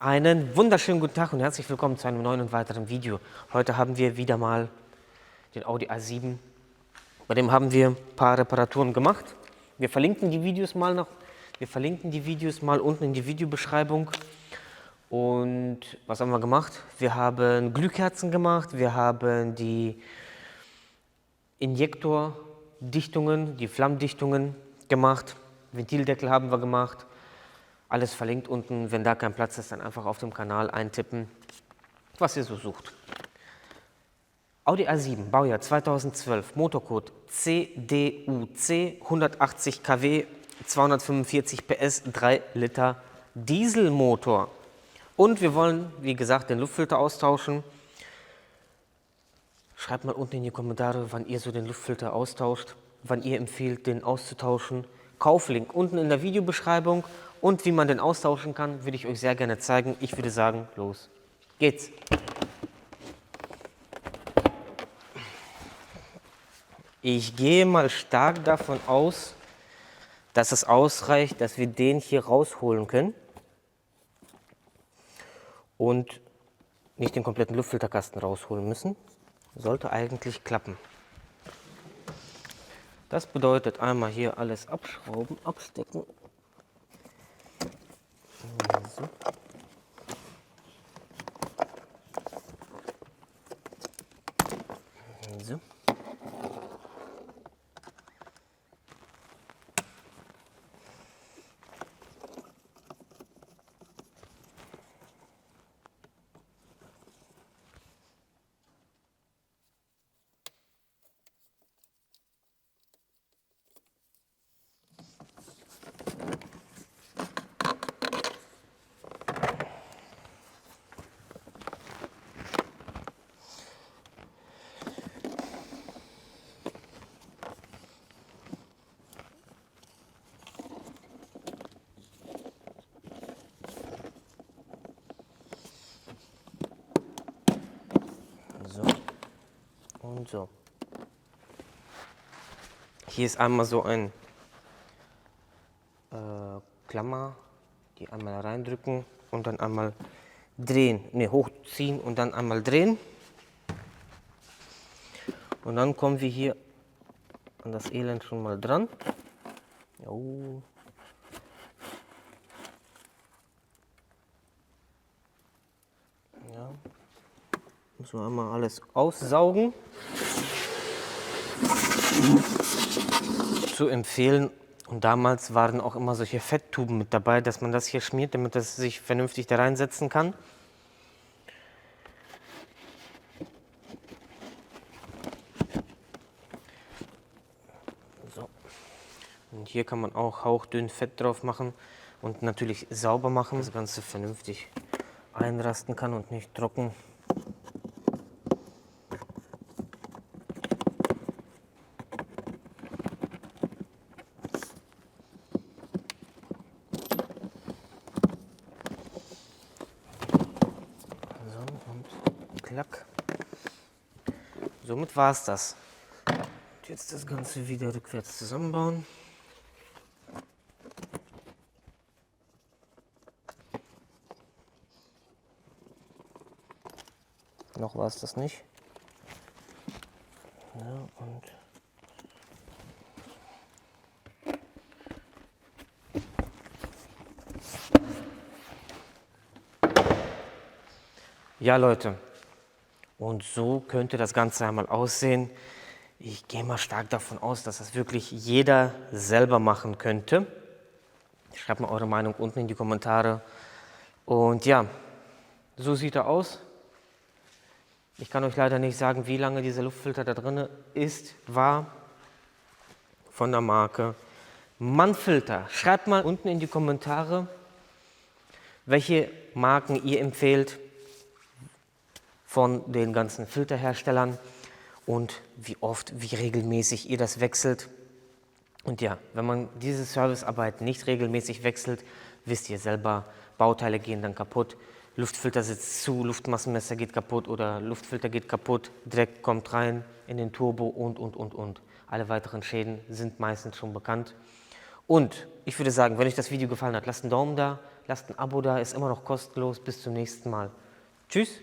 Einen wunderschönen guten Tag und herzlich willkommen zu einem neuen und weiteren Video. Heute haben wir wieder mal den Audi A7. Bei dem haben wir ein paar Reparaturen gemacht. Wir verlinken die Videos mal unten in die Videobeschreibung. Und was haben wir gemacht? Wir haben Glühkerzen gemacht, wir haben die Injektordichtungen, die Flammdichtungen gemacht, Ventildeckel haben wir gemacht. Alles verlinkt unten. Wenn da kein Platz ist, dann einfach auf dem Kanal eintippen, was ihr so sucht. Audi A7, Baujahr 2012, Motorcode CDUC, 180 kW, 245 PS, 3 Liter Dieselmotor. Und wir wollen, wie gesagt, den Luftfilter austauschen. Schreibt mal unten in die Kommentare, wann ihr so den Luftfilter austauscht, wann ihr empfiehlt, den auszutauschen. Kauflink unten in der Videobeschreibung. Und wie man den austauschen kann, würde ich euch sehr gerne zeigen. Ich würde sagen, los geht's. Ich gehe mal stark davon aus, dass es ausreicht, dass wir den hier rausholen können und nicht den kompletten Luftfilterkasten rausholen müssen. Sollte eigentlich klappen. Das bedeutet einmal hier alles abschrauben, abstecken. So. So. So und so. Hier ist einmal so ein Klammer, die einmal reindrücken und dann einmal drehen, hochziehen und dann einmal drehen. Und dann kommen wir hier an das Elend schon mal dran. Oh. Ja. Müssen wir einmal alles aussaugen. Zu empfehlen, und damals waren auch immer solche Fetttuben mit dabei, dass man das hier schmiert, damit das sich vernünftig da reinsetzen kann. So. Und hier kann man auch hauchdünn Fett drauf machen und natürlich sauber machen, dass das Ganze vernünftig einrasten kann und nicht trocken. Klack. Somit war es das. Und jetzt das Ganze wieder rückwärts zusammenbauen. Noch war es das nicht. Ja, und ja, Leute. Und so könnte das Ganze einmal aussehen. Ich gehe mal stark davon aus, dass das wirklich jeder selber machen könnte. Schreibt mal eure Meinung unten in die Kommentare. Und ja, so sieht er aus. Ich kann euch leider nicht sagen, wie lange dieser Luftfilter da drin war. Von der Marke Mannfilter. Schreibt mal unten in die Kommentare, welche Marken ihr empfehlt von den ganzen Filterherstellern und wie oft, wie regelmäßig ihr das wechselt. Und ja, wenn man diese Servicearbeit nicht regelmäßig wechselt, wisst ihr selber, Bauteile gehen dann kaputt, Luftfilter sitzt zu, Luftmassenmesser geht kaputt oder Luftfilter geht kaputt, Dreck kommt rein in den Turbo und. Alle weiteren Schäden sind meistens schon bekannt. Und ich würde sagen, wenn euch das Video gefallen hat, lasst einen Daumen da, lasst ein Abo da, ist immer noch kostenlos. Bis zum nächsten Mal. Tschüss.